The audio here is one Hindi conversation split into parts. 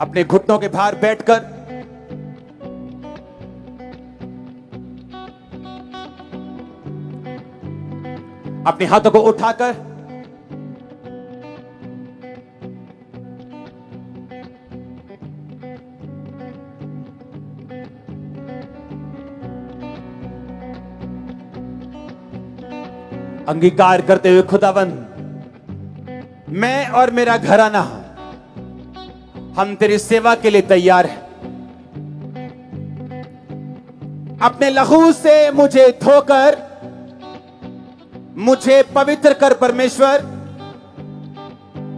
अपने घुटनों के भार बैठकर अपने हाथों को उठाकर अंगीकार करते हुए, खुदावंद, मैं और मेरा घराना हम तेरी सेवा के लिए तैयार हैं। अपने लहू से मुझे धोकर मुझे पवित्र कर परमेश्वर।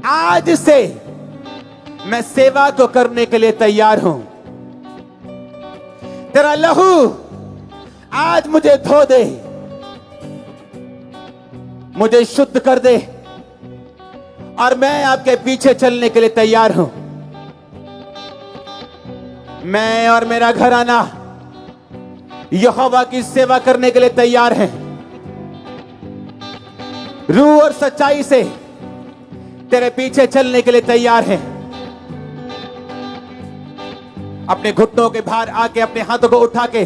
आज से मैं सेवा को करने के लिए तैयार हूं। तेरा लहू आज मुझे धो दे, मुझे शुद्ध कर दे और मैं आपके पीछे चलने के लिए तैयार हूं। मैं और मेरा घराना यहोवा की सेवा करने के लिए तैयार हैं। रूह और सच्चाई से तेरे पीछे चलने के लिए तैयार हैं। अपने घुटनों के भार आके अपने हाथों को उठा के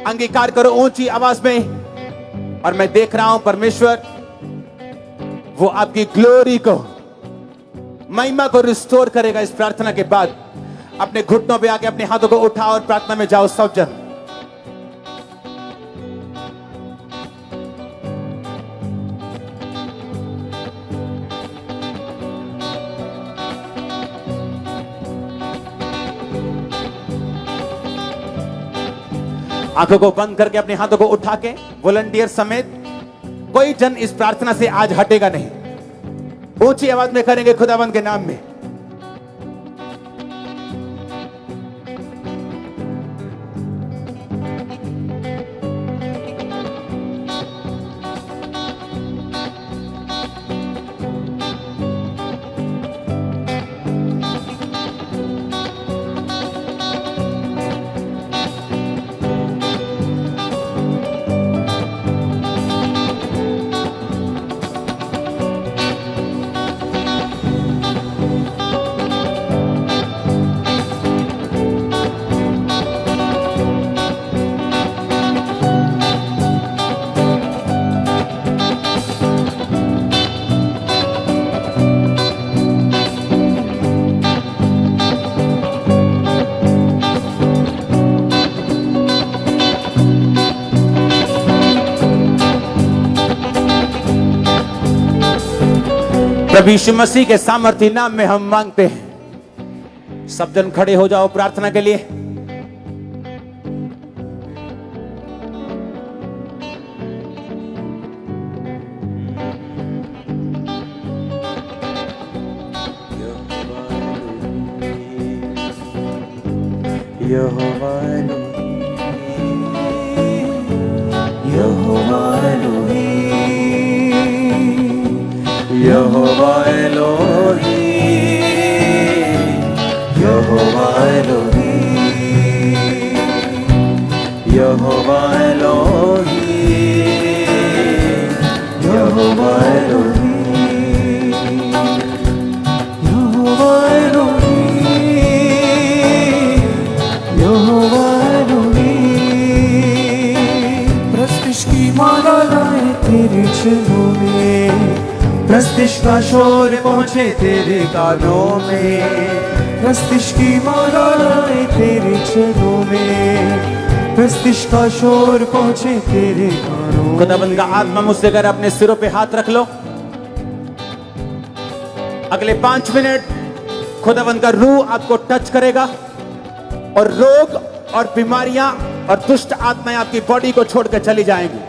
अंगीकार करो ऊंची आवाज में। और मैं देख रहा हूं परमेश्वर, वो आपकी ग्लोरी को, महिमा को रिस्टोर करेगा। इस प्रार्थना के बाद अपने घुटनों पे आके अपने हाथों को उठा और प्रार्थना में जाओ सब जन। आंखों को बंद करके अपने हाथों को उठा के वॉलंटियर समेत कोई जन इस प्रार्थना से आज हटेगा नहीं। ऊंची आवाज में करेंगे खुदावंद के नाम में। प्रभु यीशु मसीह के सामर्थी नाम में हम मांगते हैं। सब जन खड़े हो जाओ प्रार्थना के लिए। यहोवा Yehovah Elohim, Yehovah Elohim, Yehovah Elohim, Yehovah Elohim, Yehovah Elohim, Yehovah Elohim. प्रस्तिश की माला लाए तेरे चरणों में, प्रस्तिश का शोर पहुंचे तेरे कानों में, प्रस्तिश की माला लाए तेरे चरणों में, प्रस्तिश का शोर पहुंचे तेरे कानों में। खुदाबंद का आत्मा मुझसे कर अपने सिरों पे हाथ रख लो। अगले 5 मिनट खुदाबंद का रूह आपको टच करेगा और रोग और बीमारियां और दुष्ट आत्माएं आपकी बॉडी को छोड़कर चली जाएंगी।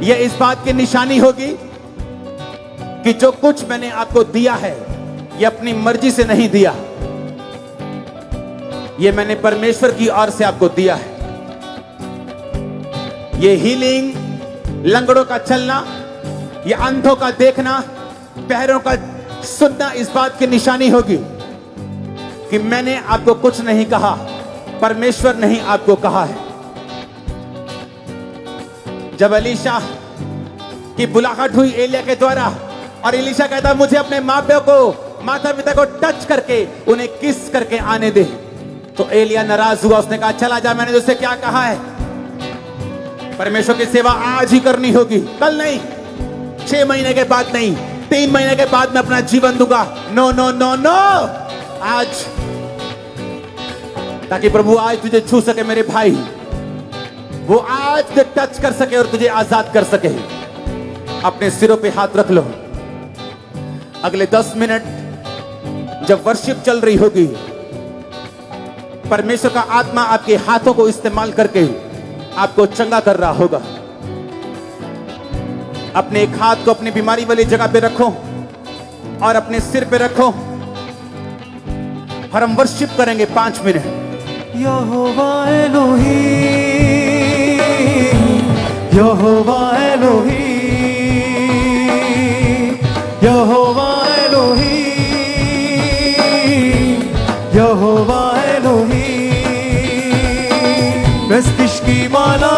यह इस बात की निशानी होगी कि जो कुछ मैंने आपको दिया है यह अपनी मर्जी से नहीं दिया, यह मैंने परमेश्वर की ओर से आपको दिया है। यह हीलिंग, लंगड़ों का चलना, यह अंधों का देखना, बहरों का सुनना इस बात की निशानी होगी कि मैंने आपको कुछ नहीं कहा, परमेश्वर ने ही आपको कहा है। जब एलीशा की बुलाहट हुई एलिया के द्वारा और एलीशा कहता मुझे अपने माँ बाप को माता पिता को टच करके उन्हें किस करके आने दे। तो एलिया नाराज हुआ, उसने कहा चला जा, मैंने तुझसे क्या कहा है? परमेश्वर की सेवा आज ही करनी होगी, कल नहीं, 6 महीने के बाद नहीं, 3 महीने के बाद मैं अपना जीवन दूंगा। नो नो नो नो, आज, ताकि प्रभु आज तुझे छू सके मेरे भाई, वो आज तुझे टच कर सके और तुझे आजाद कर सके। अपने सिरों पे हाथ रख लो। अगले 10 मिनट जब वर्शिप चल रही होगी, परमेश्वर का आत्मा आपके हाथों को इस्तेमाल करके आपको चंगा कर रहा होगा। अपने एक हाथ को अपनी बीमारी वाली जगह पे रखो और अपने सिर पे रखो और हम वर्शिप करेंगे 5 मिनट। यहोवा एलोही, यहोवा एलोही, यहोवा एलोही, यहोवा एलोही। प्रस्तिश की माला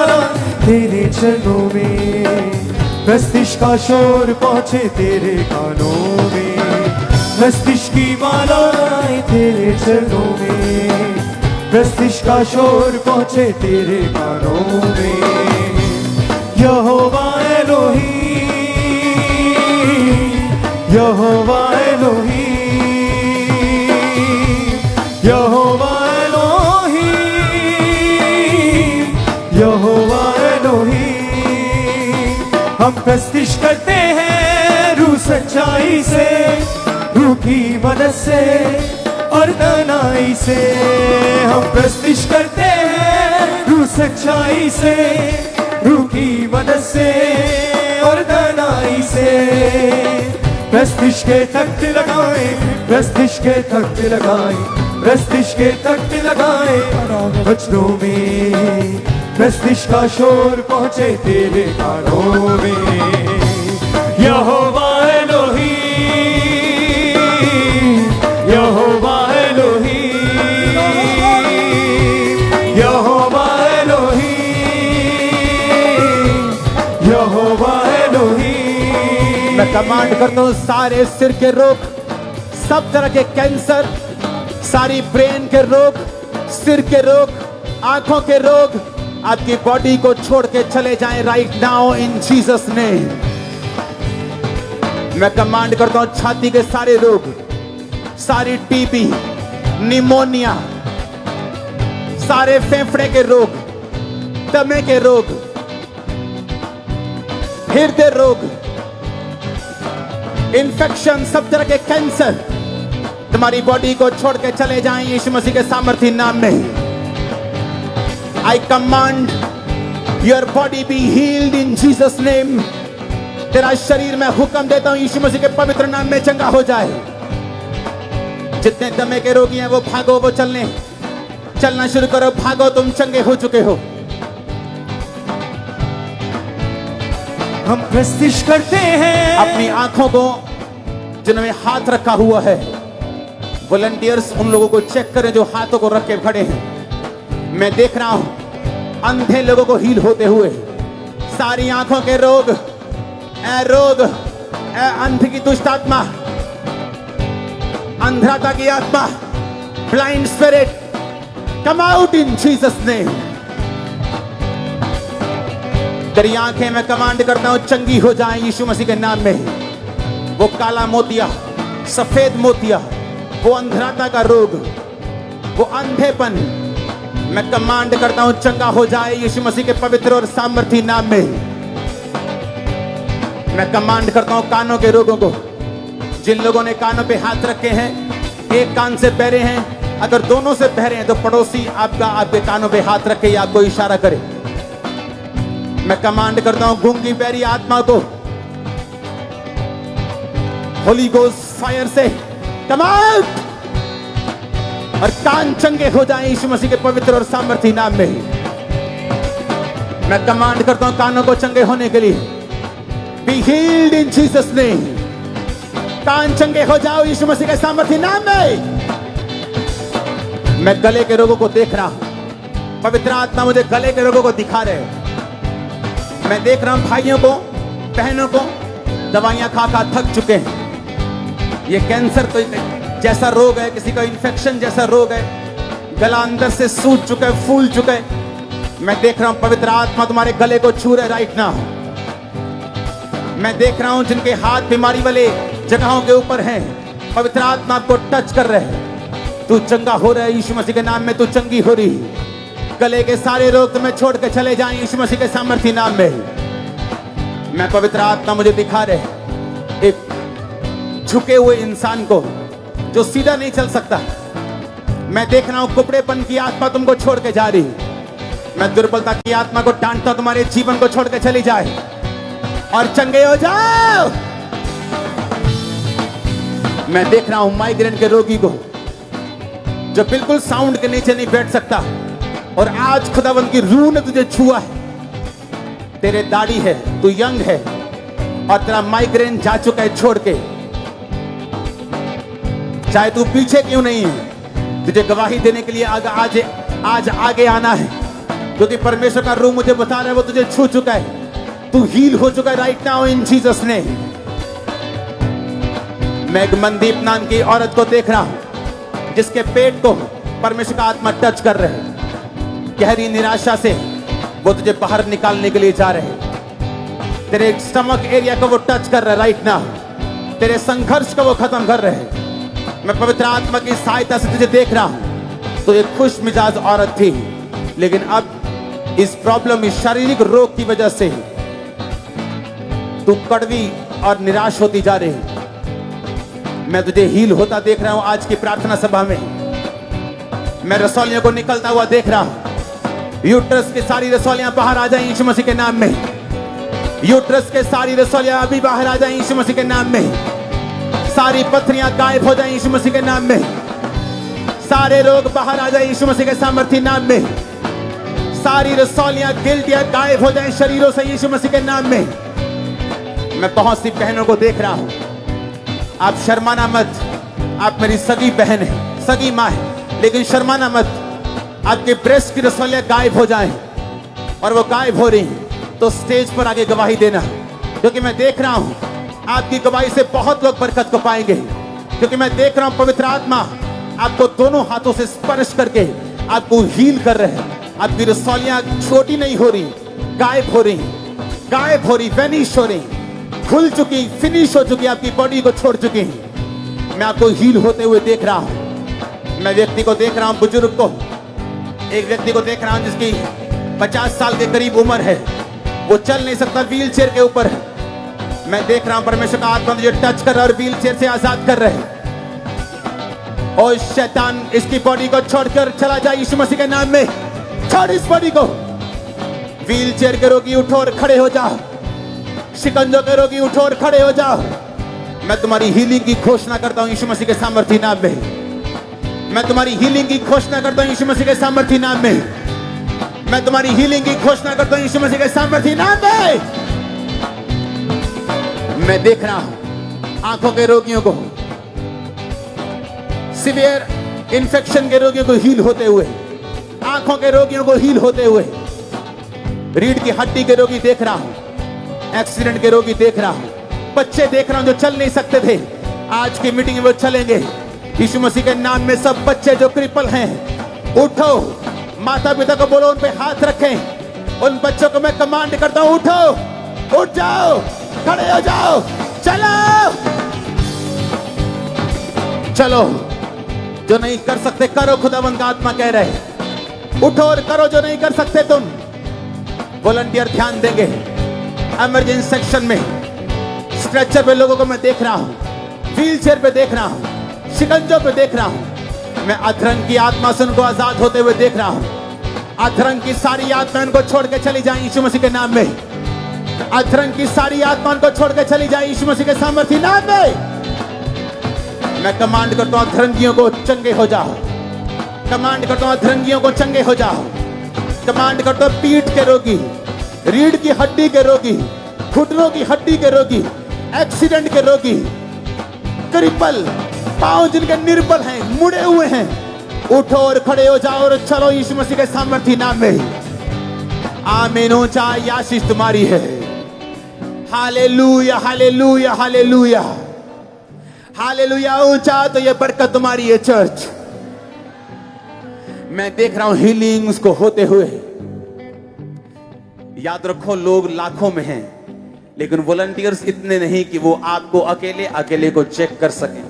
तेरे चरणों में, प्रस्तिश का शोर पहुंचे तेरे कानों में। प्रस्तिश की माला तेरे चरणों में, प्रस्तिश का शोर पहुंचे तेरे कानों में। यहोवा एलोही, यहोवा एलोही, यहोवा एलोही, यहोवा एलोही। हम प्रस्तिश करते हैं रूह सच्चाई से, रूह की मदद से और दानाई से। हम प्रस्तिश करते हैं रूह सच्चाई से, रूह की मदद से और दानाई से। प्रस्तिश के तख्त लगाए, प्रस्तिश के तख्त लगाए, प्रस्तिश के तख्त लगाए वचनों में। प्रस्तिश का शोर पहुंचे तेरे कानों में। यहोवा एलोही, यहोवा एलोही, यहोवा एलोही, यहोवा एलोही। मैं कमांड करता हूं सारे सिर के रोग, सब तरह के कैंसर, सारी ब्रेन के रोग, सिर के रोग, आंखों के रोग आपकी बॉडी को छोड़ के चले जाएं right now in Jesus name. मैं कमांड करता हूं छाती के सारे रोग, सारी टीबी, निमोनिया, सारे फेफड़े के रोग, दमे के रोग, हृदय रोग, इन्फेक्शन, सब तरह के कैंसर तुम्हारी बॉडी को छोड़ के चले जाएं यीशु मसीह के सामर्थी नाम में। I command your body be healed in Jesus name। तेरा शरीर मैं हुक्म देता हूं यीशु मसीह के पवित्र नाम में चंगा हो जाए। जितने दमे के रोगी हैं वो भागो, वो चलना शुरू करो, भागो, तुम चंगे हो चुके हो। हम प्रस्तिश करते हैं अपनी आंखों को जिन्होंने हाथ रखा हुआ है, वॉलंटियर्स उन लोगों को चेक करें जो हाथों को रख के खड़े हैं। मैं देख रहा हूं अंधे लोगों को हील होते हुए। सारी आंखों के रोग, अंध की दुष्ट आत्मा, अंधता की आत्मा, blind spirit, come out in Jesus name. तेरी आंखें मैं कमांड करता हूं चंगी हो जाएं यीशु मसीह के नाम में। वो काला मोतिया, सफेद मोतिया, वो अंधता का रोग, वो अंधेपन, मैं कमांड करता हूं चंगा हो जाए यीशु मसीह के पवित्र और सामर्थी नाम में। मैं कमांड करता हूं कानों के रोगों को, जिन लोगों ने कानों पे हाथ रखे हैं, एक कान से बहरे हैं, अगर दोनों से बहरे हैं तो पड़ोसी आपके कानों पे हाथ रखे या आपको इशारा करे। मैं कमांड करता हूं गूंगी बहरी आत्मा को होली गोस्ट फायर से कम आउट, और कान चंगे हो जाएं यीशु मसीह के पवित्र और सामर्थी नाम में। मैं कमांड करता हूं कानों को चंगे होने के लिए, be healed in Jesus name. कान चंगे हो जाओ यीशु मसीह के सामर्थी नाम में। मैं गले के रोगों को देख रहा हूं, पवित्र आत्मा मुझे गले के रोगों को दिखा रहे। मैं देख रहा हूं भाइयों को, बहनों को दवाइयां खा खा थक चुके हैं। ये कैंसर कोई जैसा रोग है, किसी का इन्फेक्शन जैसा रोग है, गला अंदर से सूज चुका है, फूल चुका है, मैं देख रहा हूं पवित्र आत्मा तुम्हारे गले को छू रहा है राइट नाउ। मैं देख रहा हूं जिनके हाथ बीमारी वाले जगहों के ऊपर हैं, पवित्र आत्मा आपको टच कर रहे हैं। तू चंगा हो रहा है यीशु मसीह के नाम में, तू चंगी हो रही। गले के सारे रोग तुम्हें छोड़ के चले जाएं यीशु मसीह के सामर्थ्य नाम में। मैं पवित्र आत्मा मुझे दिखा रहे एक झुके हुए इंसान को जो सीधा नहीं चल सकता। मैं देख रहा हूं कुपड़ेपन की आत्मा तुमको छोड़ के जा रही। मैं दुर्बलता की आत्मा को डांटता हूं, तुम्हारे जीवन को छोड़ के चली जाए और चंगे हो जाओ। मैं देख रहा हूं माइग्रेन के रोगी को जो बिल्कुल साउंड के नीचे नहीं बैठ सकता, और आज खुदावंद की रूह ने तुझे छुआ है। तेरे दाढ़ी है, तू यंग है और तेरा माइग्रेन जा चुका है छोड़ के। चाहे तू पीछे क्यों नहीं है, तुझे गवाही देने के लिए आज आगे आना है, क्योंकि परमेश्वर का रूह मुझे बता रहा है वो तुझे छू चुका है। तू हील हो चुका है right now in Jesus name. मैं एक मनदीप नाम की औरत को देख रहा हूं जिसके पेट को परमेश्वर का आत्मा टच कर रहे हैं। गहरी निराशा से वो तुझे बाहर निकालने के लिए जा रहे हैं। तेरे स्टमक एरिया को वो टच कर रहे हैं राइट नाउ। तेरे संघर्ष को वो खत्म कर रहे हैं। मैं पवित्र आत्मा की सहायता से तुझे देख रहा हूं। तो एक खुश मिजाज औरत थी, लेकिन अब इस प्रॉब्लम, इस शारीरिक रोग की वजह से तू कड़वी और निराश होती जा रही। मैं तुझे हील होता देख रहा हूं आज की प्रार्थना सभा में। मैं रसौलियों को निकलता हुआ देख रहा हूं। यूट्रस की सारी रसौलियां बाहर आ जाएं यीशु मसीह के नाम में। यूट्रस के सारी रसौलियां अभी बाहर आ जाएं यीशु मसीह के नाम में। सारी पथरियां गायब हो जाएं यीशु मसीह के नाम में। सारे रोग बाहर आ जाएं यीशु मसीह के सामर्थ्य नाम में। सारी रसौलियां, गिल्टियां गायब हो जाएं शरीरों से यीशु मसीह के नाम में। मैं बहुत सी बहनों को देख रहा हूं। आप शर्माना मत, आप मेरी सगी बहन है, सगी माँ है, लेकिन शर्माना मत। आपके ब्रेस्ट की रसौलियां गायब हो जाएं, और वो गायब हो रही तो स्टेज पर आगे गवाही देना, क्योंकि मैं देख रहा हूं आपकी गवाही से बहुत लोग बरकत को पाएंगे। क्योंकि मैं देख रहा हूं पवित्र आत्मा आपको दोनों हाथों से स्पर्श करके आपको हील कर रहे हैं। आपकी रसौलियां छोटी नहीं हो रही, गायब हो रही, गायब हो रही, वेनिश हो रही, खुल चुकी, फिनिश हो चुकी, आपकी बॉडी को छोड़ चुकी। मैं आपको हील होते हुए देख रहा हूं। मैं व्यक्ति को देख रहा हूं, बुजुर्ग को, एक व्यक्ति को देख रहा हूं जिसकी 50 साल के करीब उम्र है। वो चल नहीं सकता, व्हील चेयर के ऊपर है। मैं देख रहा हूं परमेश्वर का आत्मा मुझे टच कर रहा है और व्हील चेयर से आजाद कर रहे हैं। और शैतान इसकी बॉडी को छोड़कर चला जाए यीशु मसीह के नाम में। छोड़ इस बॉडी को। व्हील चेयर के रोगी उठो और खड़े हो जाओ। शिकंजों के रोगी उठो और खड़े हो जाओ। मैं तुम्हारी हीलिंग की घोषणा करता हूं यीशु मसीह के सामर्थ्य नाम में। मैं तुम्हारी हीलिंग की घोषणा करता हूं यीशु मसीह के सामर्थ्य नाम में। मैं तुम्हारी हीलिंग की घोषणा करता हूं यीशु मसीह के सामर्थ्य नाम में। मैं देख रहा हूं आंखों के रोगियों को, सीवियर इन्फेक्शन के रोगियों को हील होते हुए, आंखों के रोगियों को हील होते हुए, रीढ़ की हड्डी के रोगी देख रहा हूं, एक्सीडेंट के रोगी देख रहा हूं, बच्चे देख रहा हूं जो चल नहीं सकते थे, आज की मीटिंग में वो चलेंगे यीशु मसीह के नाम में। सब बच्चे जो क्रिपल हैं उठो, माता पिता को बोलो उन पे हाथ रखें। उन बच्चों को मैं कमांड करता हूं, उठो, उठ जाओ, खड़े हो जाओ, चलो चलो। जो नहीं कर सकते करो, खुदावंद का आत्मा कह रहे, उठो और करो जो नहीं कर सकते तुम। वॉलंटियर ध्यान देंगे। इमरजेंसी सेक्शन में स्ट्रेचर पे लोगों को मैं देख रहा हूं, व्हील चेयर पे देख रहा हूं, शिकंजों पे देख रहा हूं। मैं अधरंग की आत्मा से उनको आजाद होते हुए देख रहा हूं। अधरंग की सारी आत्मा उनको छोड़ के चली जाए यीशु मसीह के नाम में। अधरंग की सारी आत्मा उनको छोड़ के चली जाए यीशु मसीह के सामर्थ्य नाम में। मैं कमांड करता हूं अधरंगियों को चंगे हो जाओ। कमांड करता हूं अधरंगियों को चंगे हो जाओ। कमांड करता हूं पीठ के रोगी, रीढ़ की हड्डी के रोगी, घुटनों की हड्डी के रोगी, एक्सीडेंट के रोगी, क्रिपल, पांव जिनके निर्बल हैं, मुड़े हुए हैं, उठो और खड़े हो जाओ और चलो यीशु मसीह के सामर्थ्य नाम में। आमीन। ऊंचा आशीष तुम्हारी है। Hallelujah, hallelujah, hallelujah. हालेलुया। ऊंचा तो ये बरकत तुम्हारी है चर्च। मैं देख रहा हूं हीलिंग्स को होते हुए। याद रखो, लोग लाखों में हैं, लेकिन वॉलंटियर्स इतने नहीं कि वो आपको अकेले को चेक कर सकें।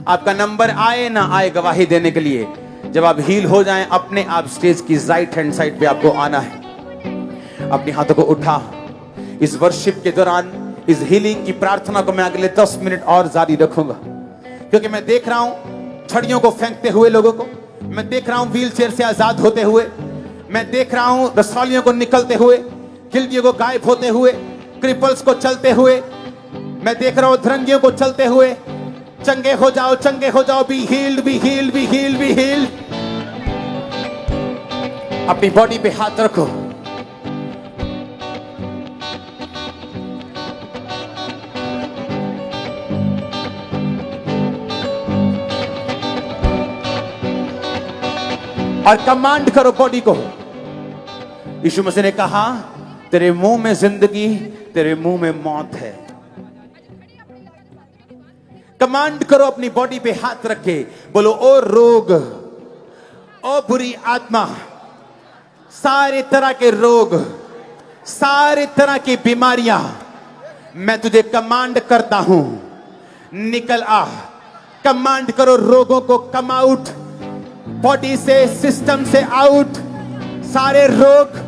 आपका नंबर आए ना आए गवाही देने के लिए, जब आप हील हो जाएं, अपने आप स्टेज की राइट हैंड साइड पे आपको आना है। अपने हाथों को उठा। इस वर्शिप के दौरान इस हीलिंग की प्रार्थना को मैं अगले 10 मिनट और जारी रखूंगा, क्योंकि मैं देख रहा हूं छड़ियों को फेंकते हुए लोगों को, मैं देख रहा हूं व्हील चेयर से आजाद होते हुए, मैं देख रहा हूं रसौलियों को निकलते हुए, गिल्टियों को गायब होते हुए, क्रिपल्स को चलते हुए, मैं देख रहा हूं धरंगियों को चलते हुए। चंगे हो जाओ, चंगे हो जाओ। Be healed, be healed, be healed, be healed. अपनी बॉडी पे हाथ रखो। और कमांड करो बॉडी को। यीशु मसीह ने कहा, तेरे मुंह में जिंदगी, तेरे मुंह में मौत है। कमांड करो अपनी बॉडी पे हाथ रख के, बोलो, ओ रोग, ओ बुरी आत्मा, सारे तरह के रोग, सारे तरह की बीमारियां, मैं तुझे कमांड करता हूं, निकल आ। कमांड करो रोगों को कम आउट, बॉडी से, सिस्टम से आउट। सारे रोग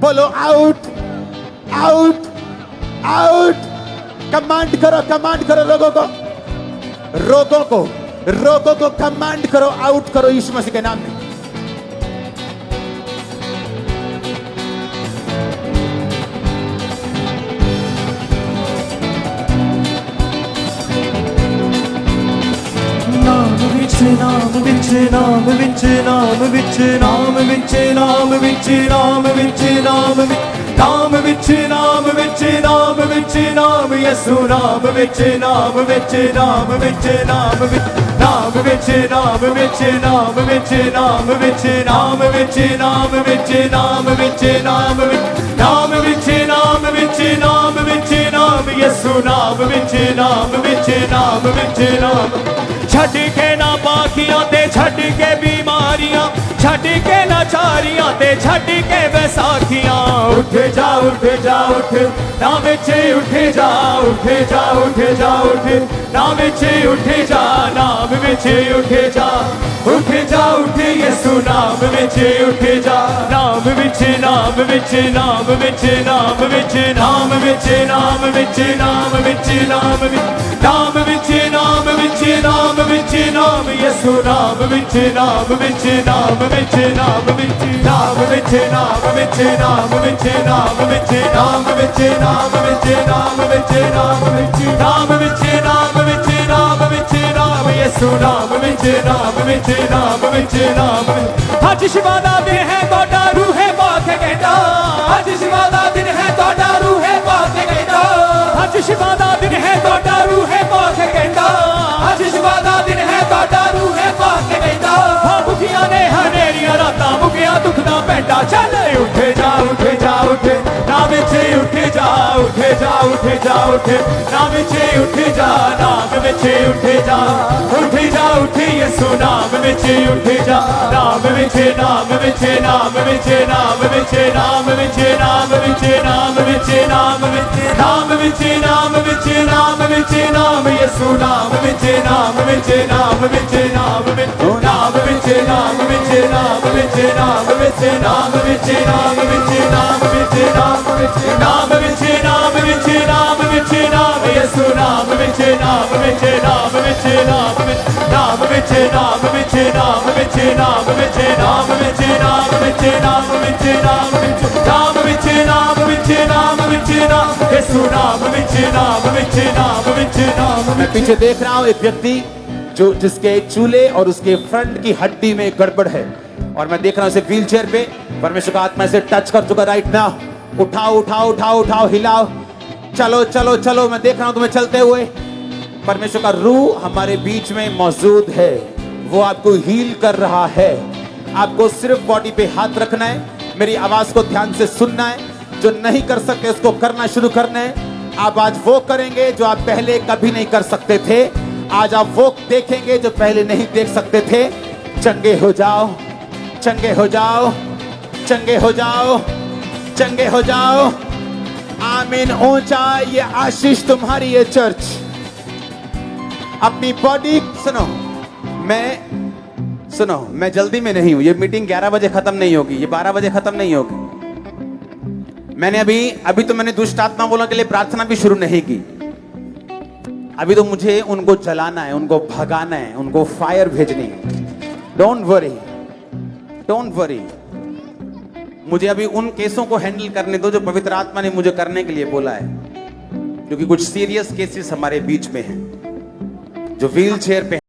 बोलो, आउट, आउट, आउट। कमांड करो लोगों को, रोगों को कमांड करो, आउट करो यीशु मसीह के नाम में। नाम विच नाम विच नाम विच नाम विच नाम विच नाम विच नाम नाम विच नाम विच नाम विच नाम यसु नाम विच नाम विच नाम विच नाम नाम विच नाम विच नाम विच नाम विच नाम विच नाम विच नाम विच नाम नाम विच नाम विच नाम विच नाम यसु नाम विच नाम विच नाम विच नाम। छड़ के ना बाकियां ते छड़ के बीमारियां, छड़ के लाचारियां ते छड़ के बैसाखियां। उठ जा उठ जा उठ, ना विच उठ जा उठ जा उठ जा उठ, ना विच उठ जा, नाम विच उठ जा उठ जा उठ, यसु नाम विच उठ जा, नाम विच नाम विच नाम विच नाम विच नाम विच नाम विच नाम विच नाम नाम विच नाम विच नाम विच नाम, यसु नाम विच नाम विच नाम विच नाम विच नाम विच नाम विच नाम विच नाम विच नाम विच नाम विच नाम विच नाम विच नाम विच नाम विच नाम विच नाम, यसु नाम विच नाम विच नाम विच नाम। आज शिवा दा दिन है तोड़ा रूह पाक कहता, आज शिवा दा दिन है तोड़ा रूह पाक कहता, आज शिवा दा दिन है तोड़ा रूह पाक कहता, आज शिवा दा दिन है तोड़ा रूह पाक कहता। मुखिया ने हनेरियां रातां मुखिया दुख दा पैंडा, चल उठ जा उठ जा उठ, ना विच उठ जा उठ जा उठ जा उठ, ना विच उठ जा, नाम विच उठ जा उठ जा उठ, यसु नाम विच उठ जा, नाम विच नाम विच नाम विच नाम विच नाम विच नाम विच नाम विच नाम विच नाम विच नाम विच नाम विच नाम, यसु नाम विच नाम विच नाम विच नाम विच नाम विच नाम विच नाम विच नाम विच नाम विच नाम विच नाम विच नाम विच नाम विच नाम विच नाम विच नाम, यसु नाम विच नाम विच नाम विच नाम विच नाम विच नाम विच नाम विच नाम विच नाम विच नाम विच नाम विच नाम विच नाम विच नाम विच नाम विच नाम, यसु नाम विच नाम विच नाम विच नाम। मैं पीछे देख रहा हूं एक व्यक्ति जो जिसके चूल्हे और उसके फ्रंट की हड्डी में गड़बड़ है, और मैं देख रहा हूं इसे व्हील चेयर पे परमेश्वर का आत्मा इसे टच कर चुका राइट नाउ। उठाओ उठाओ उठाओ उठाओ, हिलाओ, चलो चलो चलो। मैं देख रहा हूं तुम्हें चलते हुए। परमेश्वर का रूह हमारे बीच में मौजूद है, वो आपको हील कर रहा है। आपको सिर्फ बॉडी पे हाथ रखना है, मेरी आवाज को ध्यान से सुनना है। जो नहीं कर सकते उसको करना शुरू करना है। आप आज वो करेंगे जो आप पहले कभी नहीं कर सकते थे। आज आप वो देखेंगे जो पहले नहीं देख सकते थे। चंगे हो जाओ, चंगे हो जाओ, चंगे हो जाओ, चंगे हो जाओ। आमीन। ऊंचा ये आशीष तुम्हारी ये चर्च। अपनी बॉडी सुनो, मैं जल्दी में नहीं हूं। ये मीटिंग 11 बजे खत्म नहीं होगी, ये 12 बजे खत्म नहीं होगी। मैंने अभी तो मैंने दुष्ट आत्मा बोलने के लिए प्रार्थना भी शुरू नहीं की। अभी तो मुझे उनको जलाना है, उनको भगाना है, उनको फायर भेजनी है। Don't worry, don't worry. मुझे अभी उन केसों को हैंडल करने दो जो पवित्र आत्मा ने मुझे करने के लिए बोला है, क्योंकि कुछ सीरियस केसेस हमारे बीच में हैं जो व्हील चेयर पे